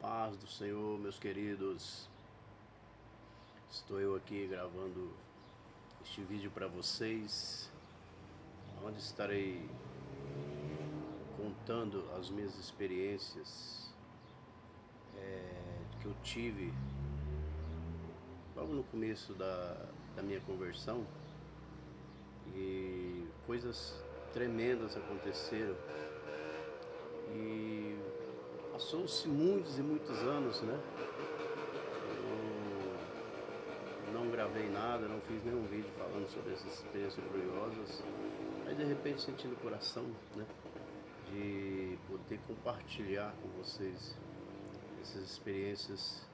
Paz do Senhor, meus queridos. Estou eu aqui gravando este vídeo para vocês, onde estarei contando as minhas experiências que eu tive logo no começo da minha conversão, e coisas tremendas aconteceram. E passou-se muitos e muitos anos, né? Não gravei nada, não fiz nenhum vídeo falando sobre essas experiências gloriosas, mas de repente senti no coração, né, de poder compartilhar com vocês essas experiências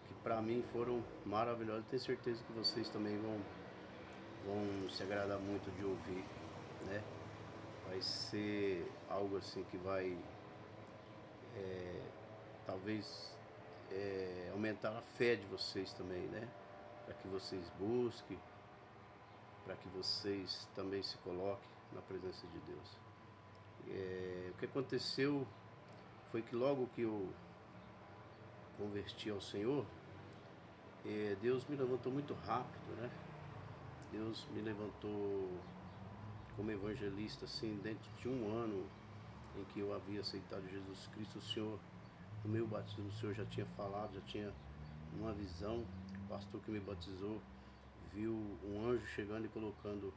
que para mim foram maravilhosas. Tenho certeza que vocês também vão se agradar muito de ouvir, né? Vai ser algo assim que vai talvez aumentar a fé de vocês também, né? Para que vocês busquem, para que vocês também se coloquem na presença de Deus. O que aconteceu foi que logo que eu converti ao Senhor, Deus me levantou muito rápido, né? Deus me levantou como evangelista, assim, dentro de um ano em que eu havia aceitado Jesus Cristo. O Senhor, no meu batismo, o Senhor já tinha falado, já tinha uma visão. O pastor que me batizou viu um anjo chegando e colocando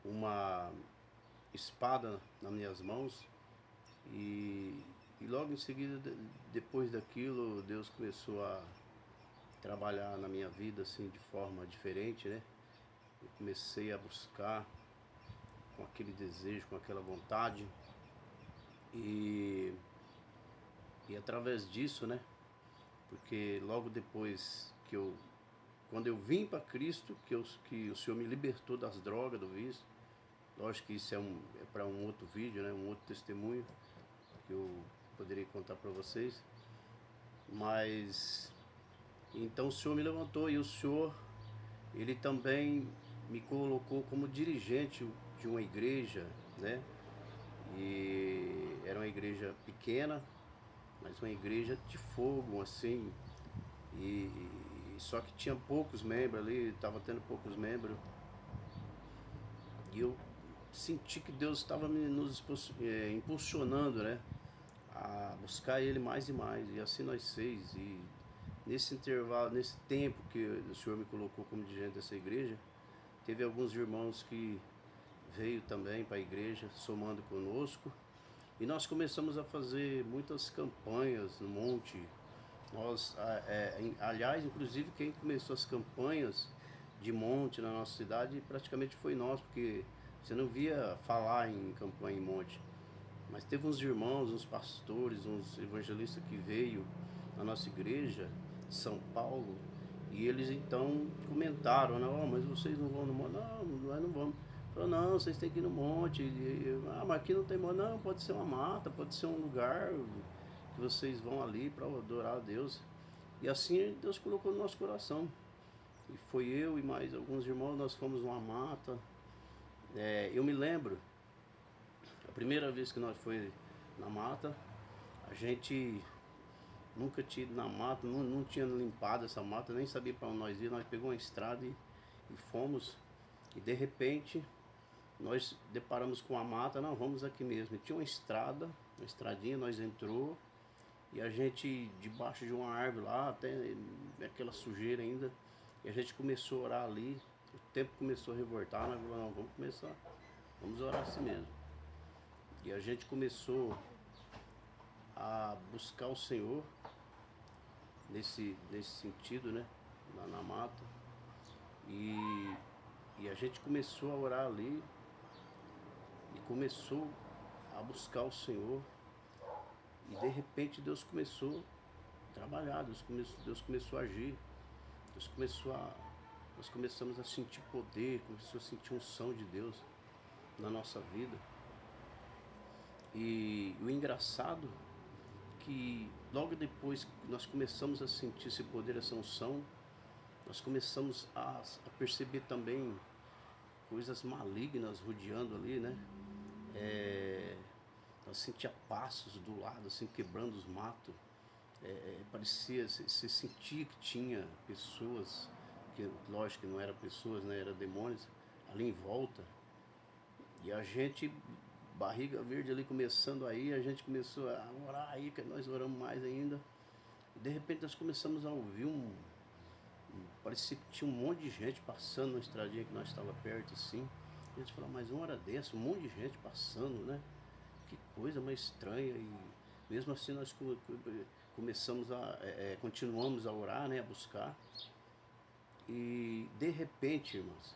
uma espada nas minhas mãos, e logo em seguida, depois daquilo, Deus começou a trabalhar na minha vida assim de forma diferente, né? Eu comecei a buscar com aquele desejo, com aquela vontade, e através disso, né? Porque logo depois quando eu vim para Cristo, que o Senhor me libertou das drogas, do vício. Lógico que isso é para um outro vídeo, né? Um outro testemunho que eu poderia contar para vocês. Mas então o Senhor me levantou, e o Senhor, Ele também me colocou como dirigente de uma igreja, né? E era uma igreja pequena, mas uma igreja de fogo, assim. E só que tinha poucos membros ali, estava tendo poucos membros. E eu senti que Deus estava nos impulsionando, né, a buscar Ele mais e mais. E assim nós fez. E nesse intervalo, nesse tempo que o Senhor me colocou como dirigente dessa igreja, teve alguns irmãos que veio também para a igreja, somando conosco. E nós começamos a fazer muitas campanhas no monte. Aliás, inclusive quem começou as campanhas de monte na nossa cidade praticamente foi nós, porque você não via falar em campanha em monte. Mas teve uns irmãos, uns pastores, uns evangelistas que veio na nossa igreja de São Paulo, e eles então comentaram, né? Oh, mas vocês não vão no monte? Não, nós não vamos. Falou, não, vocês têm que ir no monte. Mas aqui não tem monte. Não, pode ser uma mata, pode ser um lugar que vocês vão ali para adorar a Deus. E assim Deus colocou no nosso coração. E foi eu e mais alguns irmãos, nós fomos numa mata. Eu me lembro, a primeira vez que nós fomos na mata, a gente nunca tinha ido na mata, não tinha limpado essa mata, nem sabia para onde nós ia. Nós pegamos uma estrada e fomos. E de repente nós deparamos com a mata. Não, vamos aqui mesmo. E tinha uma estrada, uma estradinha, nós entrou. E a gente, debaixo de uma árvore lá, até aquela sujeira ainda, e a gente começou a orar ali. O tempo começou a revoltar, nós falamos, não, vamos começar, vamos orar assim mesmo. E a gente começou a buscar o Senhor nesse sentido, né, na mata. E a gente começou a orar ali, e começou a buscar o Senhor. E de repente Deus começou a trabalhar, Deus começou a agir, nós começamos a sentir poder, começou a sentir unção de Deus na nossa vida. E o engraçado que logo depois que nós começamos a sentir esse poder, essa unção, nós começamos a perceber também coisas malignas rodeando ali, né? Nós sentia passos do lado, assim, quebrando os matos. parecia, você sentia que tinha pessoas, que lógico que não eram pessoas, né, eram demônios, ali em volta. E a gente, barriga verde ali começando aí, a gente começou a orar aí, que nós oramos mais ainda. E de repente nós começamos a ouvir parecia que tinha um monte de gente passando na estradinha que nós estava perto assim. E a gente falou, mas uma hora dessa, um monte de gente passando, né? Que coisa mais estranha. E mesmo assim nós começamos continuamos a orar, né? A buscar. E de repente, irmãos,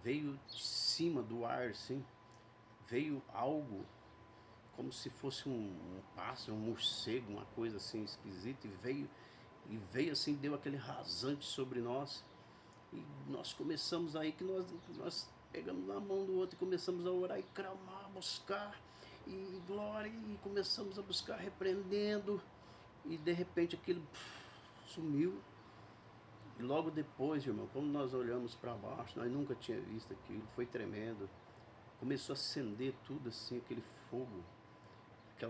veio de cima do ar, assim, veio algo como se fosse um pássaro, um morcego, uma coisa assim esquisita, e veio assim, deu aquele rasante sobre nós. E nós começamos aí que nós pegamos na mão do outro e começamos a orar e clamar, buscar e glória, e começamos a buscar repreendendo, e de repente aquilo sumiu. E logo depois, irmão, como nós olhamos para baixo, nós nunca tínhamos visto aquilo, foi tremendo. Começou a acender tudo assim, aquele fogo,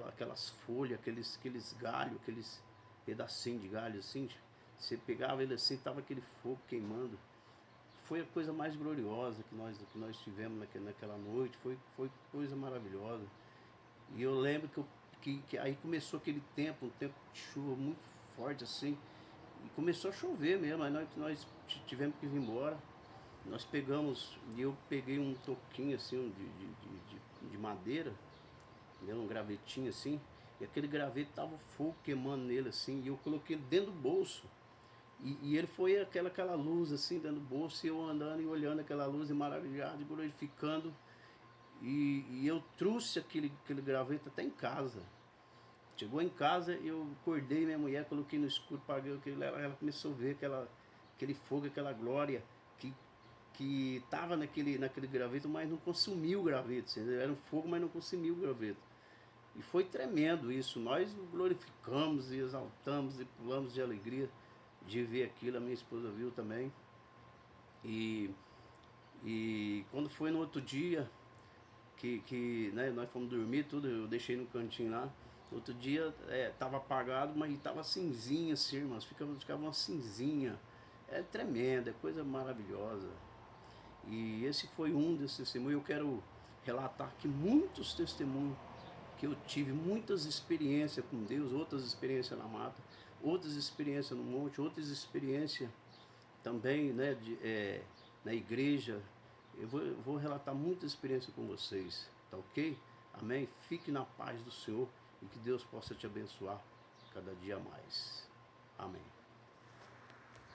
aquelas folhas, aqueles galhos, aqueles pedacinhos de galho assim, você pegava ele assim, tava aquele fogo queimando. Foi a coisa mais gloriosa que nós tivemos naquela noite, foi coisa maravilhosa. E eu lembro que aí começou aquele tempo, um tempo de chuva muito forte assim, e começou a chover mesmo, aí nós tivemos que vir embora. Nós pegamos, e eu peguei um toquinho assim de madeira, né, um gravetinho assim, e aquele graveto tava fogo queimando nele assim, e eu coloquei ele dentro do bolso. E ele foi aquela luz assim dentro do bolso, e eu andando e olhando aquela luz e maravilhado e glorificando. E eu trouxe aquele graveto até em casa. Chegou em casa, eu acordei minha mulher, coloquei no escuro, paguei aquilo, ela começou a ver aquele fogo, aquela glória que estava naquele graveto, mas não consumiu o graveto. Era um fogo, mas não consumiu o graveto. E foi tremendo isso. Nós glorificamos e exaltamos e pulamos de alegria de ver aquilo. A minha esposa viu também. E quando foi no outro dia, né, nós fomos dormir, tudo, eu deixei no cantinho lá. No outro dia tava apagado, mas tava cinzinha assim, irmãos. Ficava uma cinzinha. É tremendo, é coisa maravilhosa. E esse foi um desses testemunhos. Eu quero relatar aqui muitos testemunhos que eu tive, muitas experiências com Deus, outras experiências na mata, outras experiências no monte, outras experiências também, né, na igreja. Eu vou relatar muita experiência com vocês, tá ok? Amém? Fique na paz do Senhor e que Deus possa te abençoar cada dia mais. Amém.